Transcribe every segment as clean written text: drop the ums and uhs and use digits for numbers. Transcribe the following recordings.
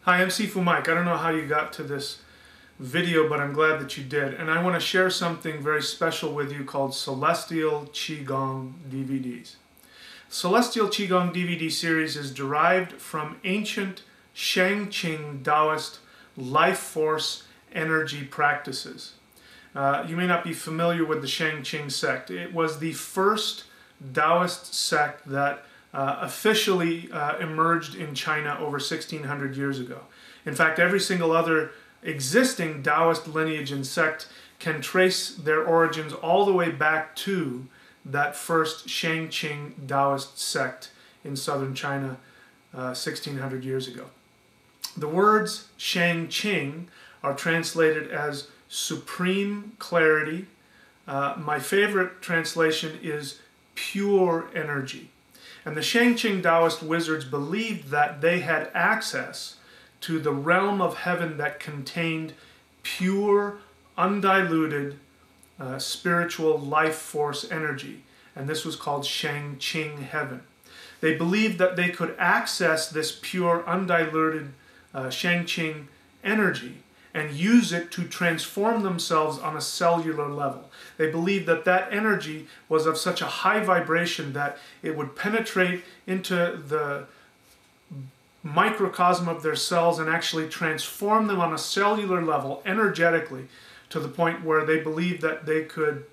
Hi, I'm Sifu Mike. I don't know how you got to this video, but I'm glad that you did. And I want to share something very special with you called Celestial Qigong DVDs. Celestial Qigong DVD series is derived from ancient Shang-Qing Taoist life force energy practices. You may not be familiar with the Shang-Qing sect. It was the first Taoist sect that officially emerged in China over 1600 years ago. In fact, every single other existing Taoist lineage and sect can trace their origins all the way back to that first Shang-Qing Taoist sect in southern China 1600 years ago. The words Shang-Qing are translated as supreme clarity. My favorite translation is pure energy. And the Shang-Qing Taoist wizards believed that they had access to the realm of heaven that contained pure, undiluted spiritual life force energy. And this was called Shang-Qing heaven. They believed that they could access this pure, undiluted Shang-Qing energy and use it to transform themselves on a cellular level. They believed that that energy was of such a high vibration that it would penetrate into the microcosm of their cells and actually transform them on a cellular level energetically to the point where they believed that they could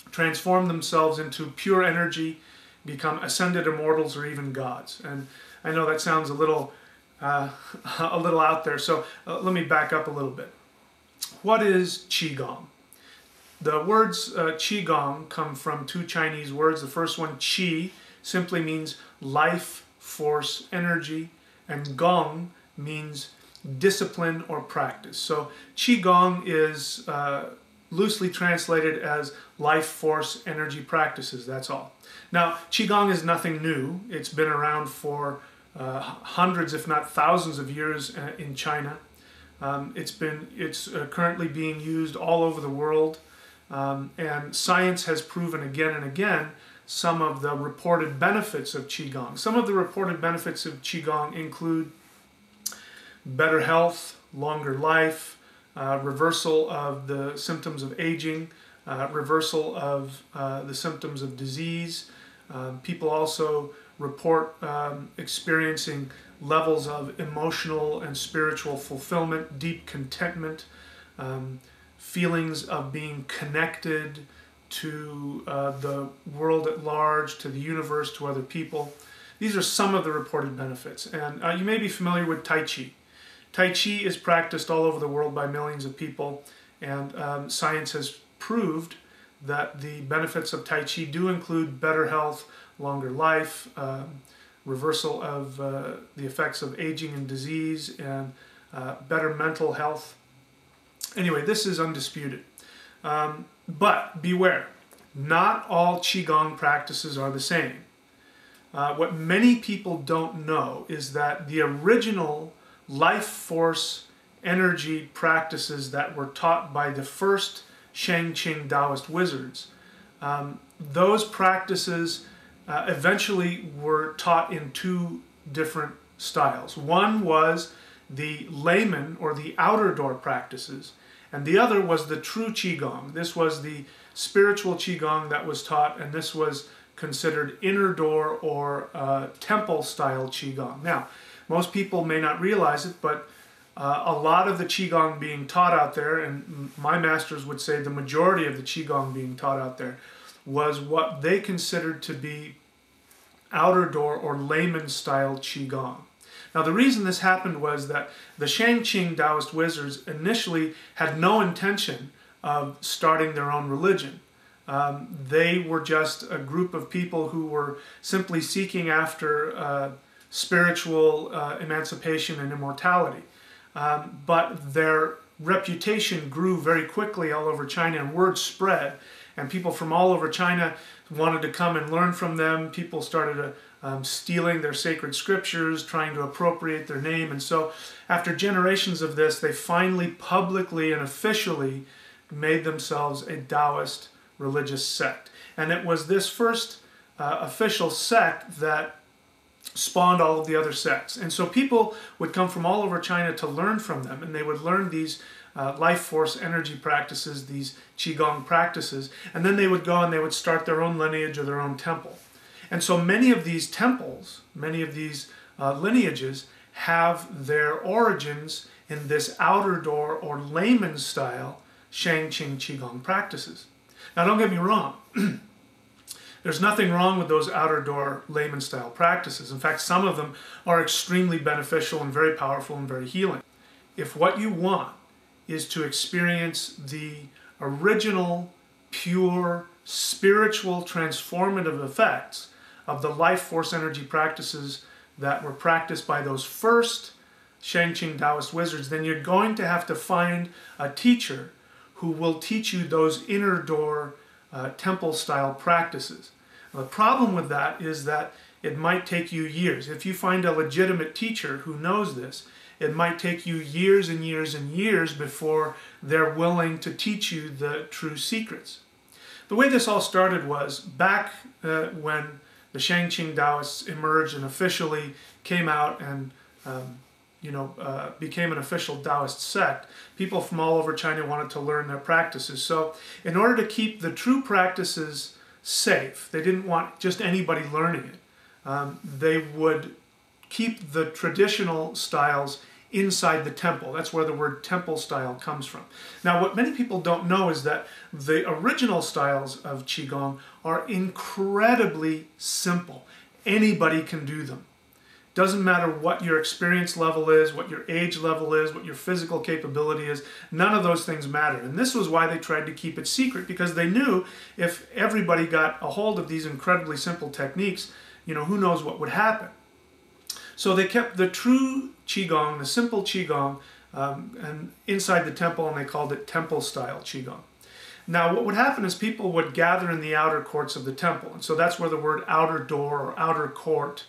transform themselves into pure energy, become ascended immortals or even gods. And I know that sounds a little out there, so let me back up a little bit. What is Qigong? The words Qigong come from two Chinese words. The first one, Qi, simply means life, force, energy, and Gong means discipline or practice. So Qigong is loosely translated as life force energy practices, that's all. Now, Qigong is nothing new. It's been around for hundreds, if not thousands of years in China. It's currently being used all over the world, and science has proven again and again some of the reported benefits of Qigong. Some of the reported benefits of Qigong include better health, longer life, reversal of the symptoms of aging, reversal of the symptoms of disease. People also report experiencing levels of emotional and spiritual fulfillment, deep contentment, feelings of being connected to the world at large, to the universe, to other people. These are some of the reported benefits. And you may be familiar with Tai Chi. Tai Chi is practiced all over the world by millions of people, and science has proved that the benefits of Tai Chi do include better health, longer life, reversal of the effects of aging and disease, and better mental health. Anyway, this is undisputed. But beware, not all Qigong practices are the same. What many people don't know is that the original life force energy practices that were taught by the first Shang-Qing Taoist wizards, those practices eventually were taught in two different styles. One was the Layman or the outer door practices, and the other was the true Qigong. This was the spiritual Qigong that was taught, and this was considered inner door or temple style Qigong. Now, most people may not realize it, but a lot of the Qigong being taught out there, and my masters would say the majority of the Qigong being taught out there, was what they considered to be outer door or layman style Qigong. Now, the reason this happened was that the Shang-Qing Taoist wizards initially had no intention of starting their own religion. They were just a group of people who were simply seeking after spiritual emancipation and immortality. But their reputation grew very quickly all over China, and word spread, and people from all over China wanted to come and learn from them. People started stealing their sacred scriptures, trying to appropriate their name, and so after generations of this, they finally publicly and officially made themselves a Taoist religious sect. And it was this first official sect that spawned all of the other sects. And so people would come from all over China to learn from them, and they would learn these life force energy practices, these Qigong practices, and then they would go and they would start their own lineage or their own temple. And so many of these temples, many of these lineages have their origins in this outer door or layman style Shang-Qing Qigong practices. Now don't get me wrong, there's nothing wrong with those outer door layman style practices. In fact, some of them are extremely beneficial and very powerful and very healing. If what you want is to experience the original, pure, spiritual, transformative effects of the life force energy practices that were practiced by those first Shang-Qing Taoist wizards, then you're going to have to find a teacher who will teach you those inner door temple style practices. Now, the problem with that is that it might take you years. If you find a legitimate teacher who knows this, it might take you years and years and years before they're willing to teach you the true secrets. The way this all started was back when the Shang-Qing Taoists emerged and officially came out and became an official Taoist sect. People from all over China wanted to learn their practices. So in order to keep the true practices safe, they didn't want just anybody learning it. They would keep the traditional styles inside the temple. That's where the word temple style comes from. Now, what many people don't know is that the original styles of Qigong are incredibly simple. Anybody can do them. Doesn't matter what your experience level is, what your age level is, what your physical capability is. None of those things matter. And this was why they tried to keep it secret, because they knew if everybody got a hold of these incredibly simple techniques, who knows what would happen. So they kept the true Qigong, the simple Qigong, and inside the temple, and they called it temple-style Qigong. Now, what would happen is people would gather in the outer courts of the temple, and so that's where the word outer door or outer court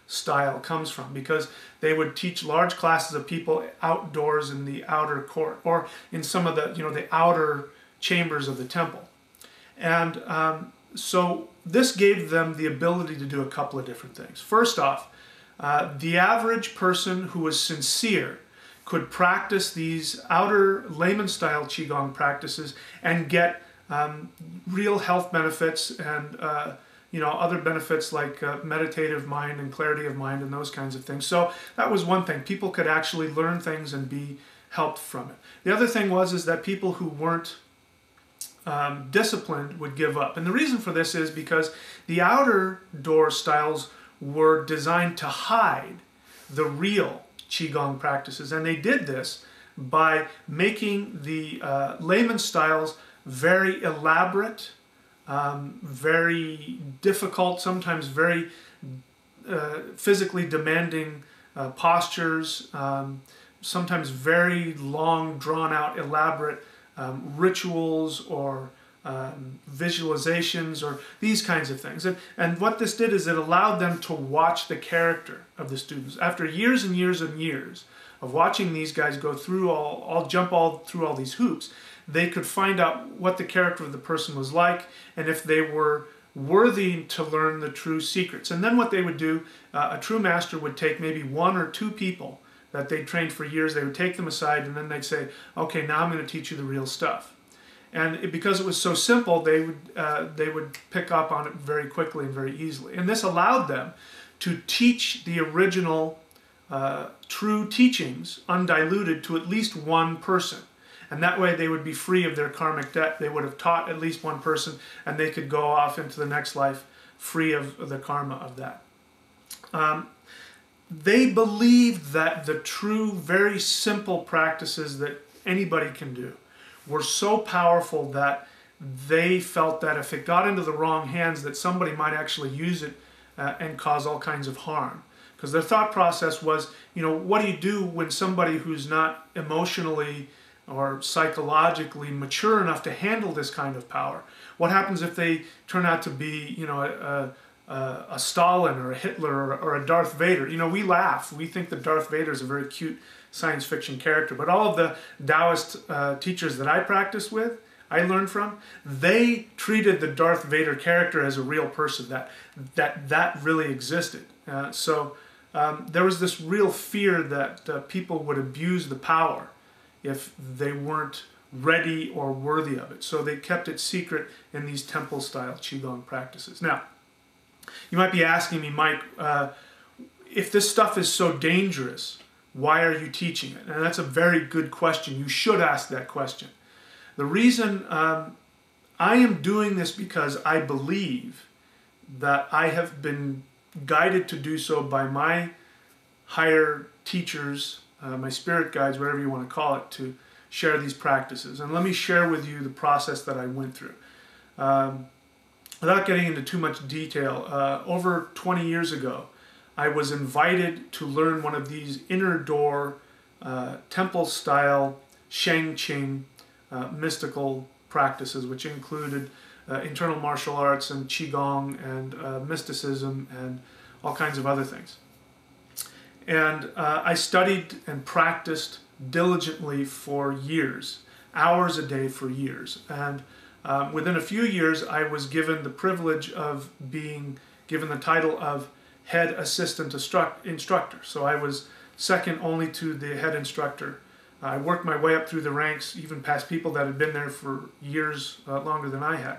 style comes from, because they would teach large classes of people outdoors in the outer court, or in some of the, the outer chambers of the temple. And so this gave them the ability to do a couple of different things. First off, the average person who was sincere could practice these outer layman-style Qigong practices and get real health benefits and other benefits like meditative mind and clarity of mind and those kinds of things. So that was one thing. People could actually learn things and be helped from it. The other thing is that people who weren't disciplined would give up. And the reason for this is because the outer door styles were designed to hide the real Qigong practices. And they did this by making the layman styles very elaborate, very difficult, sometimes very physically demanding postures, sometimes very long, drawn-out, elaborate rituals or visualizations or these kinds of things. And what this did is it allowed them to watch the character of the students. After years and years and years of watching these guys go through jump through all these hoops, they could find out what the character of the person was like and if they were worthy to learn the true secrets. And then what they would do, a true master would take maybe one or two people that they'd trained for years, they would take them aside and then they'd say, okay, now I'm going to teach you the real stuff. And because it was so simple, they would pick up on it very quickly and very easily. And this allowed them to teach the original true teachings undiluted to at least one person. And that way they would be free of their karmic debt. They would have taught at least one person and they could go off into the next life free of the karma of that. They believed that the true, very simple practices that anybody can do were so powerful that they felt that if it got into the wrong hands that somebody might actually use it and cause all kinds of harm. Because their thought process was, what do you do when somebody who's not emotionally or psychologically mature enough to handle this kind of power? What happens if they turn out to be, a Stalin or a Hitler or a Darth Vader? We laugh. We think that Darth Vader is a very cute science fiction character, but all of the Taoist teachers that I practiced with, I learned from, they treated the Darth Vader character as a real person, that really existed. There was this real fear that people would abuse the power if they weren't ready or worthy of it. So they kept it secret in these temple-style Qigong practices. Now, you might be asking me, Mike, if this stuff is so dangerous, why are you teaching it? And that's a very good question. You should ask that question. The reason I am doing this because I believe that I have been guided to do so by my higher teachers, my spirit guides, whatever you want to call it, to share these practices. And let me share with you the process that I went through. Without getting into too much detail, over 20 years ago, I was invited to learn one of these inner door, temple-style Sheng Qing mystical practices, which included internal martial arts and Qigong and mysticism and all kinds of other things. And I studied and practiced diligently for years, hours a day for years. And within a few years, I was given the privilege of being given the title of head assistant instructor. So I was second only to the head instructor. I worked my way up through the ranks, even past people that had been there for years longer than I had.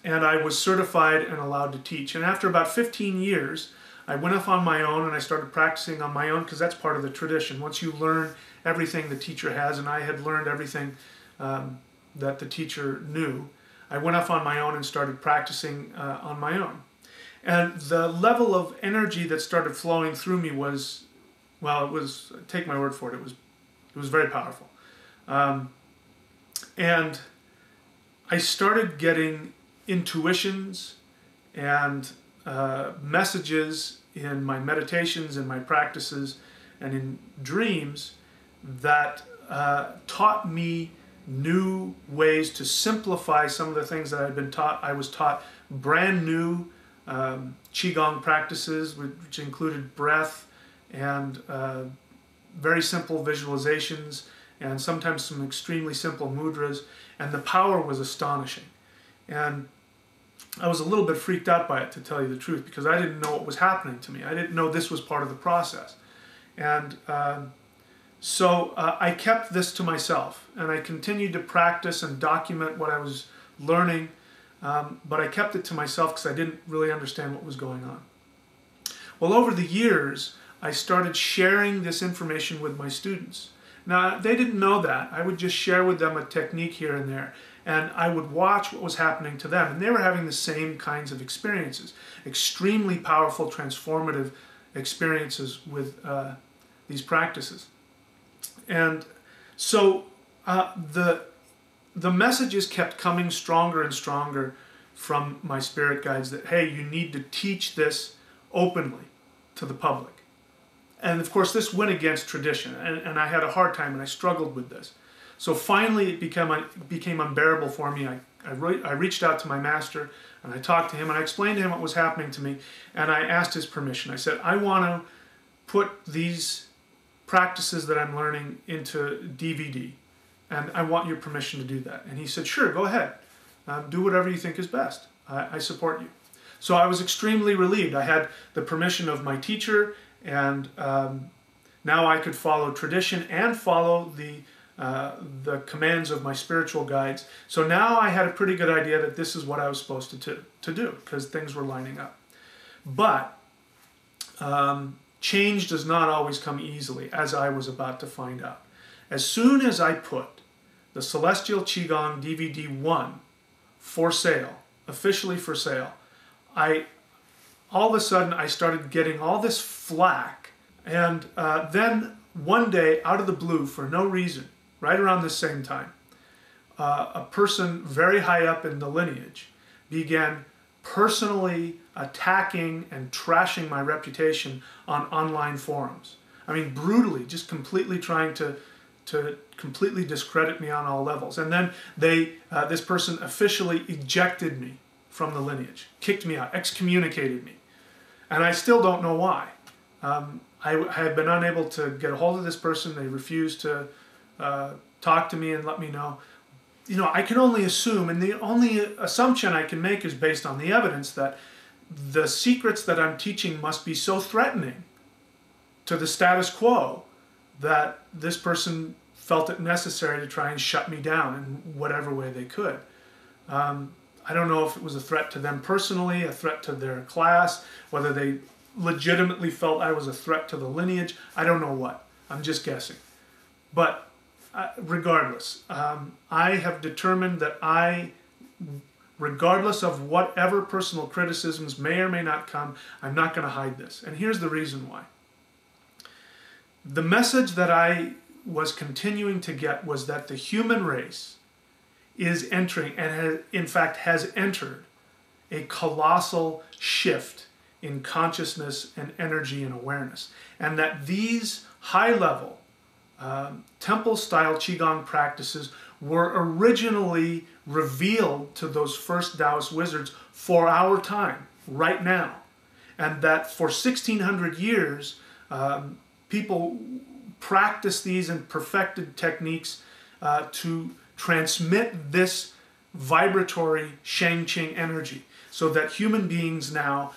And I was certified and allowed to teach. And after about 15 years, I went off on my own and I started practicing on my own, because that's part of the tradition. Once you learn everything the teacher has, and I had learned everything that the teacher knew, I went off on my own and started practicing on my own. And the level of energy that started flowing through me was, well, it was, take my word for it, it was very powerful. And I started getting intuitions and messages in my meditations and my practices and in dreams that taught me new ways to simplify some of the things that I'd been taught. I was taught brand new Qigong practices, which included breath and very simple visualizations and sometimes some extremely simple mudras, and the power was astonishing. And I was a little bit freaked out by it, to tell you the truth, because I didn't know what was happening to me. I didn't know this was part of the process. And so I kept this to myself, and I continued to practice and document what I was learning, but I kept it to myself because I didn't really understand what was going on. Well, over the years, I started sharing this information with my students. Now, they didn't know that. I would just share with them a technique here and there, and I would watch what was happening to them, and they were having the same kinds of experiences, extremely powerful, transformative experiences with these practices. And so the messages kept coming stronger and stronger from my spirit guides that, hey, you need to teach this openly to the public. And of course, this went against tradition, and I had a hard time, and I struggled with this. So finally, it became unbearable for me. I reached out to my master, and I talked to him, and I explained to him what was happening to me, and I asked his permission. I said, I want to put these practices that I'm learning into DVD, and I want your permission to do that. And he said, sure, go ahead. Do whatever you think is best. I support you. So I was extremely relieved. I had the permission of my teacher, and now I could follow tradition and follow the commands of my spiritual guides. So now I had a pretty good idea that this is what I was supposed to do, because things were lining up. But change does not always come easily, as I was about to find out. As soon as I put the Celestial Qigong DVD 1 for sale, officially for sale, all of a sudden I started getting all this flack. And then one day, out of the blue, for no reason, right around the same time, a person very high up in the lineage began personally attacking and trashing my reputation on online forums. I mean, brutally, just completely trying to completely discredit me on all levels. And then this person officially ejected me from the lineage, kicked me out, excommunicated me. And I still don't know why. I have been unable to get a hold of this person. They refused to talk to me and let me know. You know, I can only assume, and the only assumption I can make is based on the evidence, that the secrets that I'm teaching must be so threatening to the status quo that this person felt it necessary to try and shut me down in whatever way they could. I don't know if it was a threat to them personally, a threat to their class, whether they legitimately felt I was a threat to the lineage. I don't know what. I'm just guessing. But regardless, I have determined that regardless of whatever personal criticisms may or may not come, I'm not going to hide this. And here's the reason why. The message that I was continuing to get was that the human race is entering, and in fact has entered, a colossal shift in consciousness and energy and awareness. And that these high-level temple-style Qigong practices were originally revealed to those first Taoist wizards for our time, right now. And that for 1600 years, people practiced these and perfected techniques to transmit this vibratory Shang-Qing energy so that human beings now,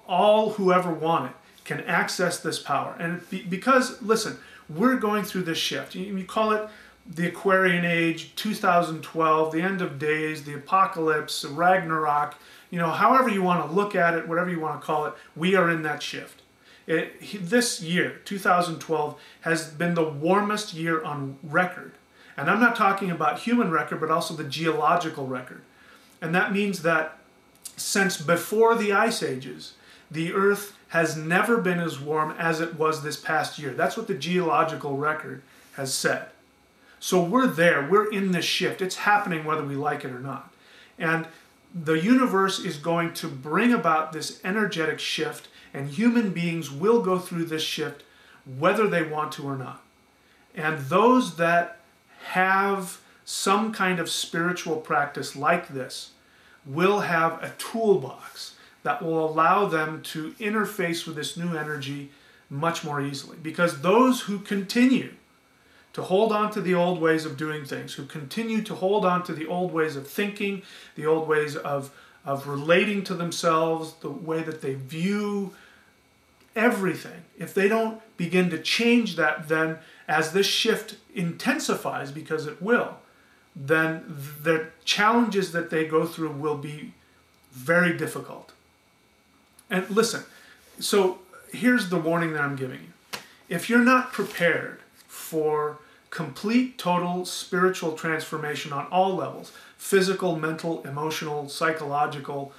whoever want it, can access this power. And because, listen, we're going through this shift. You call it the Aquarian Age, 2012, the end of days, the apocalypse, Ragnarok, however you want to look at it, whatever you want to call it, we are in that shift. This year, 2012, has been the warmest year on record. And I'm not talking about human record, but also the geological record. And that means that since before the ice ages, the Earth has never been as warm as it was this past year. That's what the geological record has said. So we're there, we're in this shift. It's happening whether we like it or not. And the universe is going to bring about this energetic shift, and human beings will go through this shift whether they want to or not. And those that have some kind of spiritual practice like this will have a toolbox that will allow them to interface with this new energy much more easily. Because those who continue to hold on to the old ways of doing things, who continue to hold on to the old ways of thinking, the old ways of relating to themselves, the way that they view everything, if they don't begin to change that, then as this shift intensifies, because it will, then the challenges that they go through will be very difficult. And listen, so here's the warning that I'm giving you. If you're not prepared for complete, total spiritual transformation on all levels, physical, mental, emotional, psychological,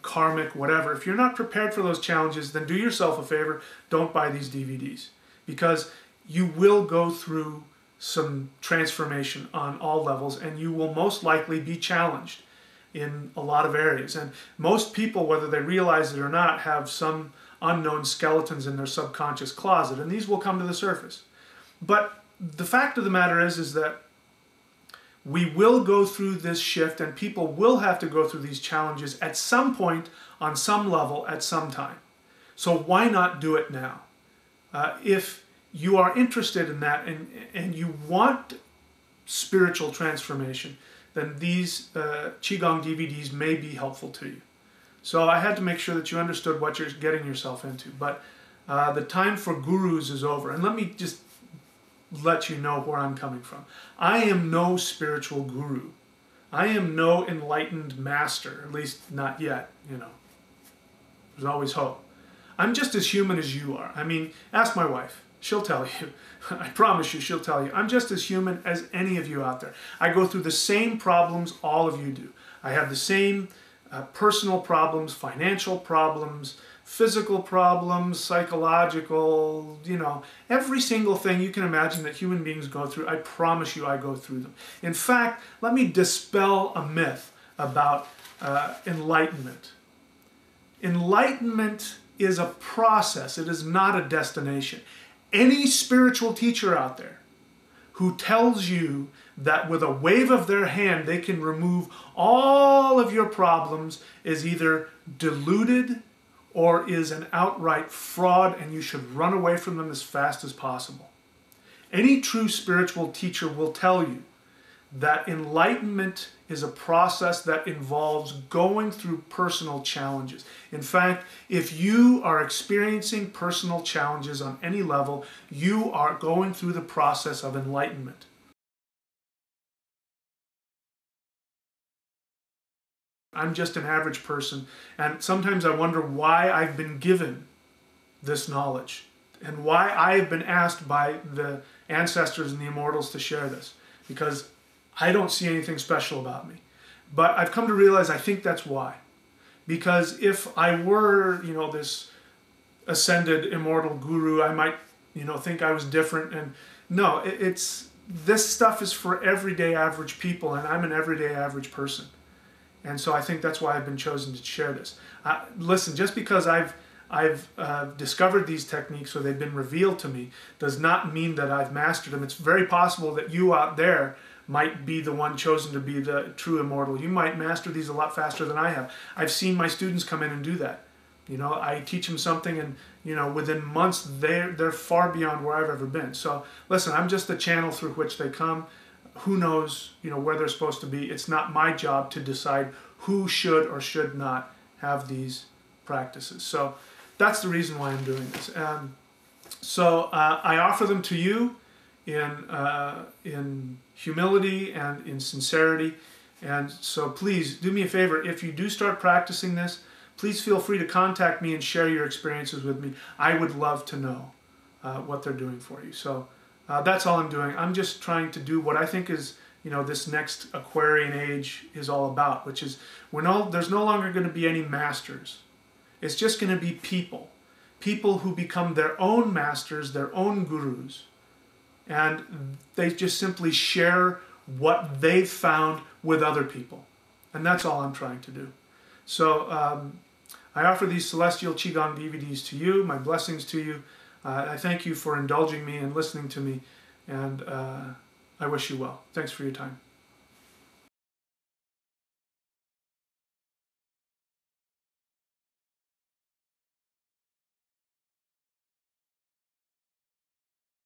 karmic, whatever, if you're not prepared for those challenges, then do yourself a favor, don't buy these DVDs. Because you will go through some transformation on all levels, and you will most likely be challenged in a lot of areas. And most people, whether they realize it or not, have some unknown skeletons in their subconscious closet, and these will come to the surface. But the fact of the matter is that we will go through this shift, and people will have to go through these challenges at some point, on some level, at some time. So why not do it now? If you are interested in that and you want spiritual transformation, then these Qigong DVDs may be helpful to you. So I had to make sure that you understood what you're getting yourself into. But the time for gurus is over. And let me just let you know where I'm coming from. I am no spiritual guru. I am no enlightened master, at least not yet, There's always hope. I'm just as human as you are. I mean, ask my wife. She'll tell you. I promise you, she'll tell you. I'm just as human as any of you out there. I go through the same problems all of you do. I have the same personal problems, financial problems, physical problems, psychological, every single thing you can imagine that human beings go through. I promise you I go through them. In fact, let me dispel a myth about enlightenment. Enlightenment is a process. It is not a destination. Any spiritual teacher out there who tells you that with a wave of their hand they can remove all of your problems is either deluded or is an outright fraud, and you should run away from them as fast as possible. Any true spiritual teacher will tell you that enlightenment is a process that involves going through personal challenges. In fact, if you are experiencing personal challenges on any level, you are going through the process of enlightenment. I'm just an average person, and sometimes I wonder why I've been given this knowledge and why I have been asked by the ancestors and the immortals to share this, because I don't see anything special about me. But I've come to realize I think that's why. Because if I were, this ascended immortal guru, I might, think I was different. And no, this stuff is for everyday average people, and I'm an everyday average person. And so I think that's why I've been chosen to share this. Listen, just because I've discovered these techniques or they've been revealed to me does not mean that I've mastered them. It's very possible that you out there might be the one chosen to be the true immortal. You might master these a lot faster than I have. I've seen my students come in and do that. I teach them something, and within months they're far beyond where I've ever been. So listen, I'm just the channel through which they come. Who knows, where they're supposed to be. It's not my job to decide who should or should not have these practices. So that's the reason why I'm doing this. So I offer them to you in humility and in sincerity. And so please do me a favor. If you do start practicing this, please feel free to contact me and share your experiences with me. I would love to know what they're doing for you. So that's all I'm doing. I'm just trying to do what I think is, this next Aquarian age is all about, which is there's no longer going to be any masters. It's just going to be people who become their own masters, their own gurus, and they just simply share what they've found with other people. And that's all I'm trying to do. So I offer these Celestial Qigong DVDs to you, my blessings to you. I thank you for indulging me and listening to me, and I wish you well. Thanks for your time.